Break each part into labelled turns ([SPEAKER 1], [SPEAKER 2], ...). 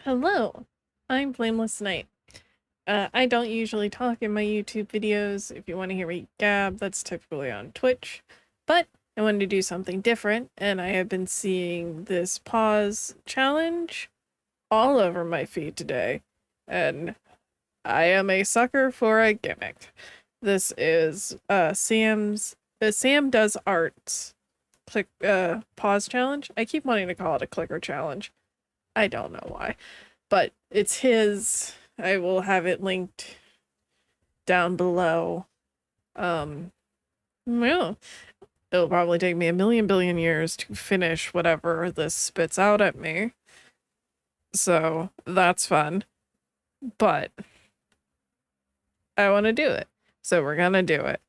[SPEAKER 1] Hello, I'm Flameless Knight. I don't usually talk in my YouTube videos. If you want to hear me gab, that's typically on Twitch. But I wanted to do something different, and I have been seeing this pause challenge all over my feed today. And I am a sucker for a gimmick. This is Sam Does Arts click pause challenge. I keep wanting to call it a clicker challenge. I don't know why. But it's his. I will have it linked down below. Yeah. It'll probably take me a million billion years to finish whatever this spits out at me. So that's fun. But I want to do it. So we're gonna do it.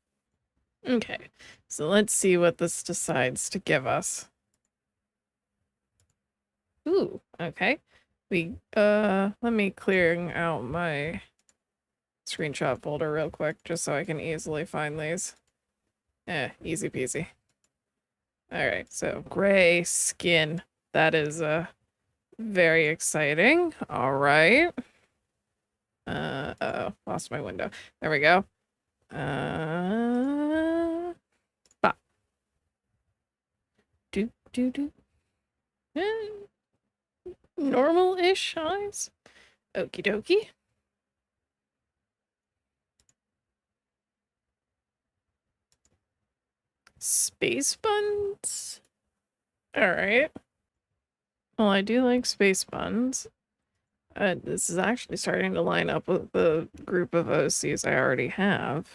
[SPEAKER 1] Okay. So let's see what this decides to give us. Ooh, okay. Let me clearing out my screenshot folder real quick just so I can easily find these. Easy peasy. Alright, so gray skin. That is very exciting. Alright. Uh-oh, lost my window. There we go. Bop. Do. Normal-ish eyes. Okie dokie. Space buns? Alright. Well, I do like space buns. This is actually starting to line up with the group of OCs I already have.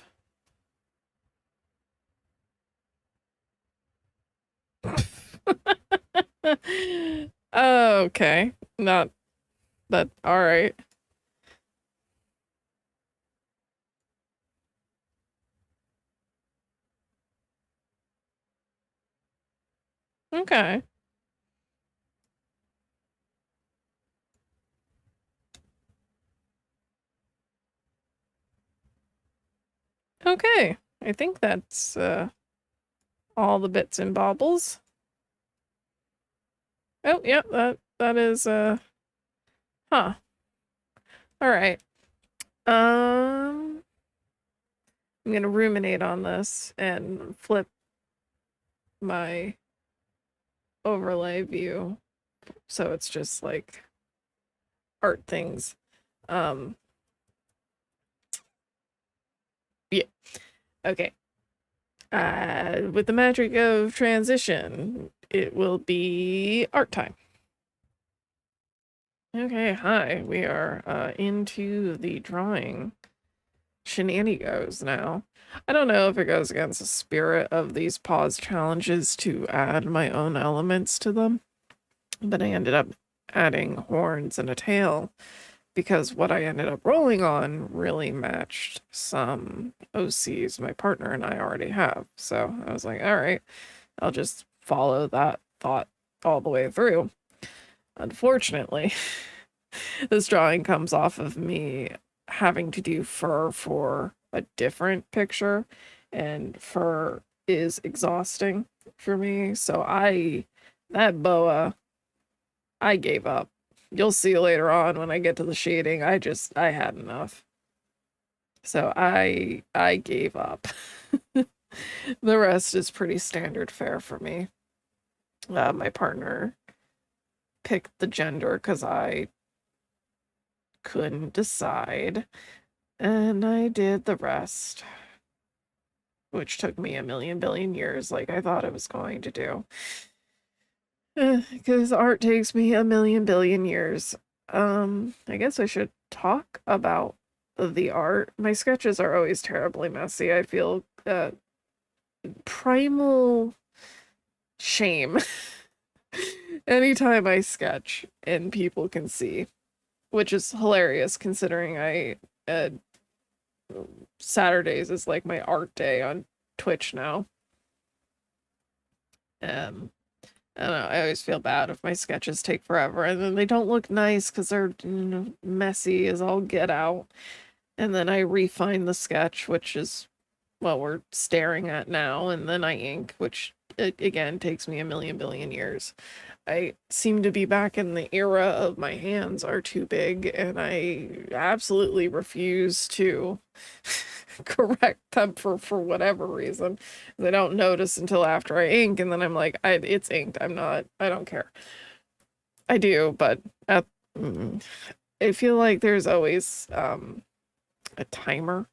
[SPEAKER 1] Okay. Not that. Alright. Okay. Okay. I think that's all the bits and baubles. Oh, yeah, that is huh. Alright. I'm gonna ruminate on this and flip my overlay view so it's just like art things. Yeah. Okay. With the magic of transition, it will be art time. Okay, hi. We are into the drawing shenanigans now. I don't know if it goes against the spirit of these pause challenges to add my own elements to them, but I ended up adding horns and a tail because what I ended up rolling on really matched some OCs my partner and I already have. So I was like, all right, I'll just follow that thought all the way through. Unfortunately, this drawing comes off of me having to do fur for a different picture, and fur is exhausting for me. So that boa, I gave up. You'll see later on when I get to the shading, I had enough. So I gave up. The rest is pretty standard fare for me. My partner picked the gender because I couldn't decide, and I did the rest, which took me a million billion years like I thought it was going to do. Because art takes me a million billion years. I guess I should talk about the art. My sketches are always terribly messy. I feel primal shame anytime I sketch and people can see, which is hilarious considering Saturdays is like my art day on Twitch now. I don't know, I always feel bad if my sketches take forever and then they don't look nice because they're messy as all get out. And then I refine the sketch, which is what we're staring at now, and then I ink, which it again takes me a million billion years. I seem to be back in the era of my hands are too big, and I absolutely refuse to correct them for whatever reason. I don't notice until after I ink, and then I'm like, it's inked. I don't care. I do, but at, mm, I feel like there's always a timer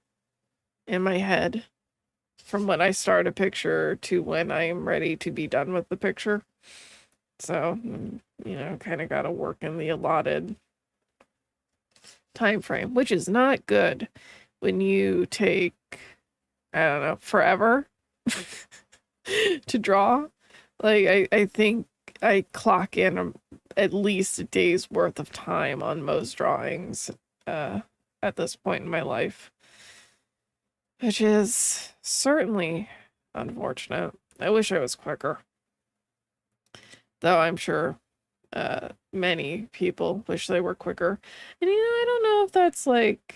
[SPEAKER 1] in my head from when I start a picture to when I'm ready to be done with the picture. So, kind of got to work in the allotted time frame, which is not good when you take, I don't know, forever to draw. Like, I think I clock in at least a day's worth of time on most drawings at this point in my life, which is certainly unfortunate. I wish I was quicker, though I'm sure many people wish they were quicker. And I don't know if that's like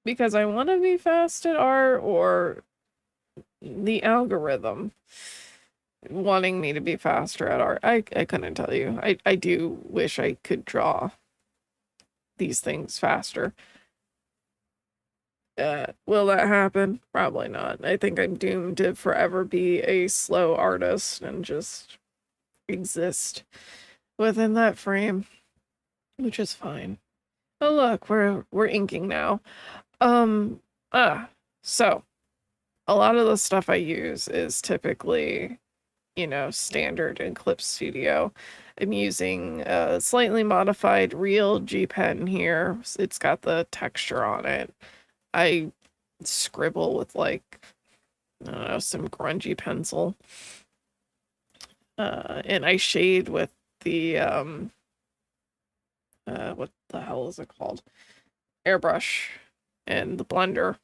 [SPEAKER 1] because I want to be fast at art or the algorithm wanting me to be faster at art. I couldn't tell you. I do wish I could draw these things faster. Will that happen? Probably not. I think I'm doomed to forever be a slow artist and just exist within that frame, which is fine. Oh look, we're inking now. Um so a lot of the stuff I use is typically, standard in Clip Studio. I'm using a slightly modified real G pen here. It's got the texture on it. I scribble with like, I don't know, some grungy pencil. And I shade with the what the hell is it called? Airbrush and the blender.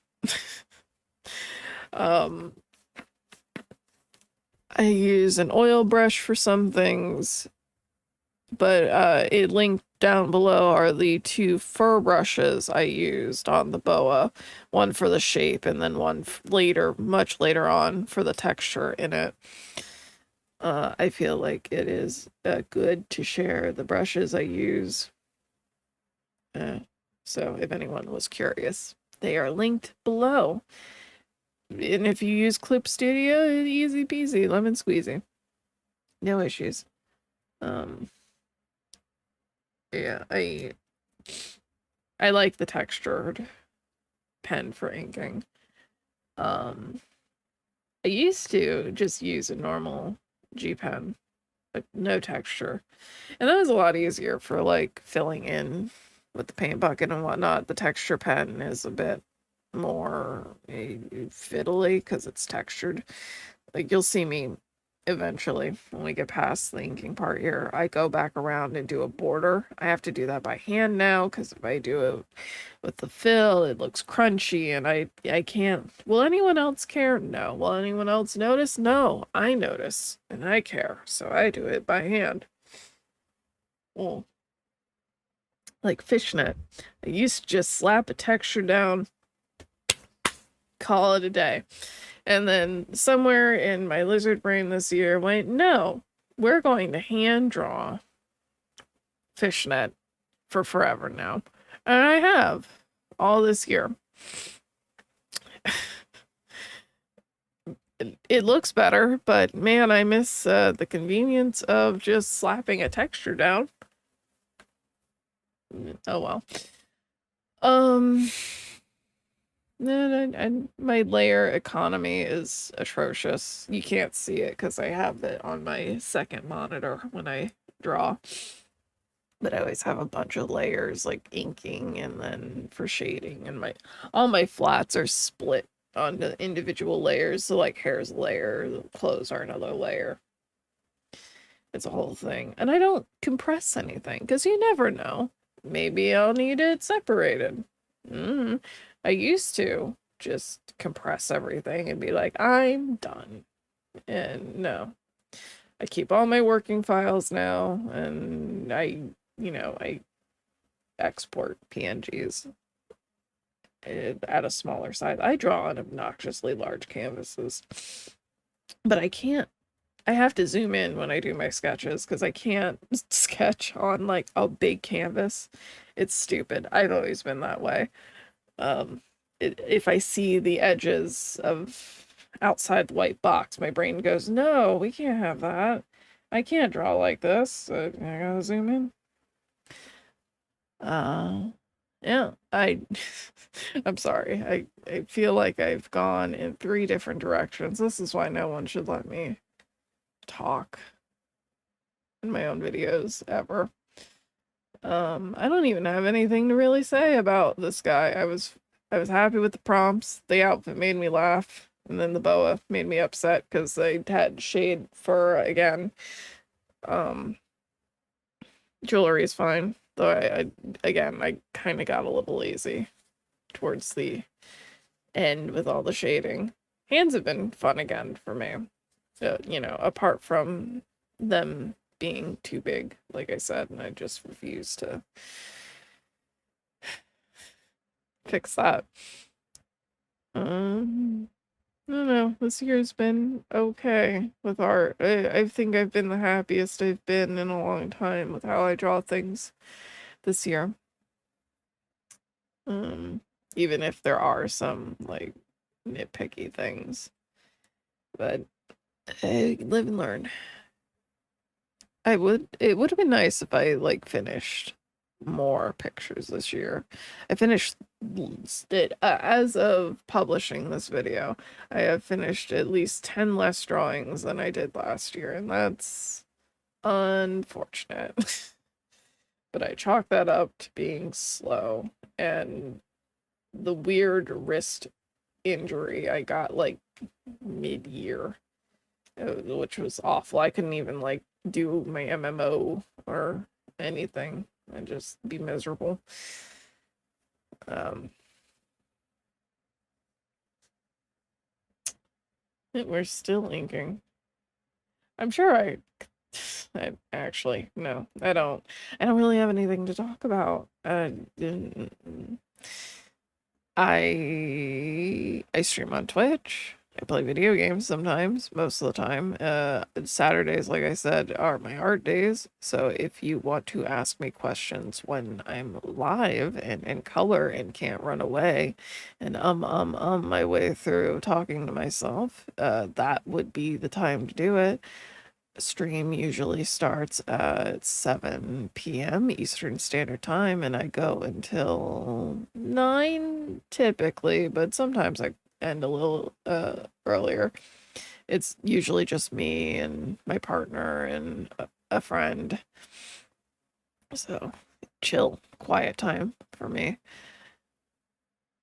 [SPEAKER 1] I use an oil brush for some things, but it linked down below are the two fur brushes I used on the boa, one for the shape and then one later, much later on, for the texture in it. I feel like it is good to share the brushes I use. So if anyone was curious, they are linked below. And if you use Clip Studio, easy peasy, lemon squeezy. No issues. Yeah, I like the textured pen for inking. I used to just use a normal G pen, but no texture. And that was a lot easier for like filling in with the paint bucket and whatnot. The texture pen is a bit more fiddly because it's textured. Like you'll see me eventually when we get past the inking part here, I go back around and do a border. I have to do that by hand now because if I do it with the fill, it looks crunchy and I can't. Will anyone else care? No. Will anyone else notice? No. I notice and I care, so I do it by hand. Well, like fishnet, I used to just slap a texture down, call it a day. And then somewhere in my lizard brain this year went, no, we're going to hand draw fishnet for forever now. And I have all this year. It looks better, but man, I miss the convenience of just slapping a texture down. Oh well. And my layer economy is atrocious. You can't see it because I have it on my second monitor when I draw. But I always have a bunch of layers like inking and then for shading, and all my flats are split onto individual layers. So like hair's a layer, the clothes are another layer. It's a whole thing. And I don't compress anything because you never know. Maybe I'll need it separated. I used to just compress everything and be like, I'm done. And no, I keep all my working files now, and I export PNGs at a smaller size. I draw on obnoxiously large canvases. but I have to zoom in when I do my sketches because I can't sketch on like a big canvas. It's stupid. I've always been that way. Um, if I see the edges of outside the white box, my brain goes, "No, we can't have that. I can't draw like this. So I gotta zoom in." Uh, yeah, I'm sorry. I feel like I've gone in three different directions. This is why no one should let me talk in my own videos ever. I don't even have anything to really say about this guy. I was happy with the prompts. The outfit made me laugh, and then the boa made me upset because they had shade fur again. Um, Jewelry is fine, though I kind of got a little lazy towards the end with all the shading. Hands have been fun again for me. Apart from them being too big, like I said, and I just refuse to fix that. I don't know. This year's been okay with art. I think I've been the happiest I've been in a long time with how I draw things this year. Um, Even if there are some like nitpicky things, but I live and learn. It would have been nice if I like finished more pictures this year. I finished it as of publishing this video. I have finished at least 10 less drawings than I did last year, and that's unfortunate. But I chalk that up to being slow and the weird wrist injury I got like mid-year, which was awful. I couldn't even like do my MMO or anything and just be miserable. Um, we're still inking. I'm sure I actually no, I don't. I don't really have anything to talk about. I stream on Twitch. I play video games sometimes, most of the time. Saturdays, like I said, are my art days. So if you want to ask me questions when I'm live and in color and can't run away and my way through talking to myself, that would be the time to do it. Stream usually starts at 7 p.m. Eastern Standard Time, and I go until 9 typically, but sometimes I end a little earlier. It's usually just me and my partner and a friend. So chill, quiet time for me.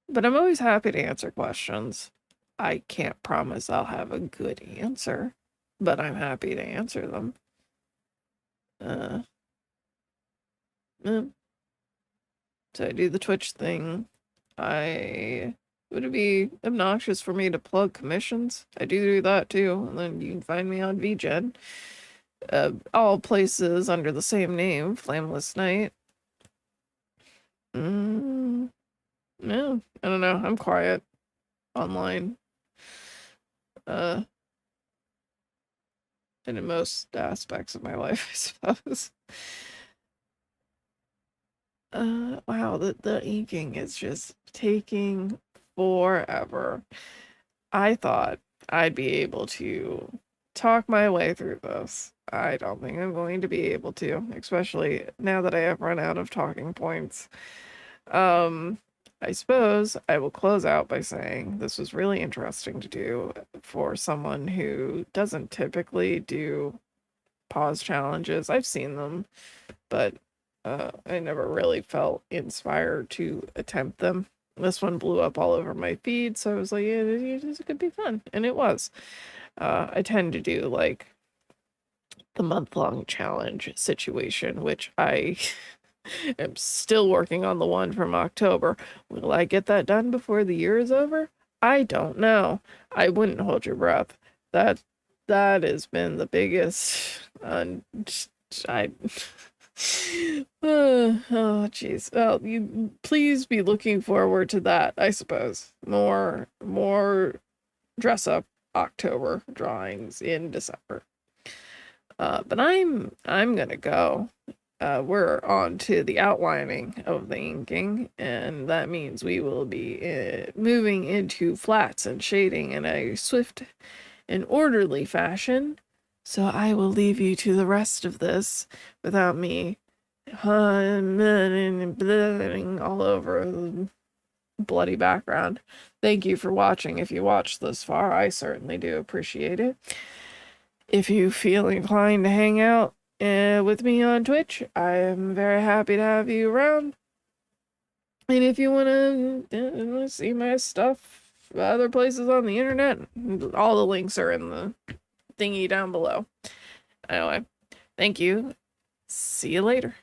[SPEAKER 1] But I'm always happy to answer questions. I can't promise I'll have a good answer, but I'm happy to answer them. Uh, So I do the Twitch thing. Would it be obnoxious for me to plug commissions? I do that too, and then you can find me on VGen. All places under the same name, Flameless Night. Yeah, I don't know. I'm quiet online. Uh, and in most aspects of my life, I suppose. Wow, the inking is just taking forever. I thought I'd be able to talk my way through this. I don't think I'm going to be able to, especially now that I have run out of talking points. Um, I suppose I will close out by saying this was really interesting to do for someone who doesn't typically do pause challenges. I've seen them, but I never really felt inspired to attempt them. This one blew up all over my feed, so I was like, yeah, this could be fun, and it was. I tend to do like the month-long challenge situation, which I am still working on the one from October. Will I get that done before the year is over? I don't know. I wouldn't hold your breath. That has been the biggest. I oh jeez. Well, you please be looking forward to that, I suppose. More dress up October drawings in December. But I'm gonna go. We're on to the outlining of the inking, and that means we will be moving into flats and shading in a swift and orderly fashion. So I will leave you to the rest of this without me blurring all over the bloody background. Thank you for watching. If you watched this far, I certainly do appreciate it. If you feel inclined to hang out with me on Twitch, I am very happy to have you around. And if you want to see my stuff other places on the internet, all the links are in the thingy down below. Anyway, thank you. See you later.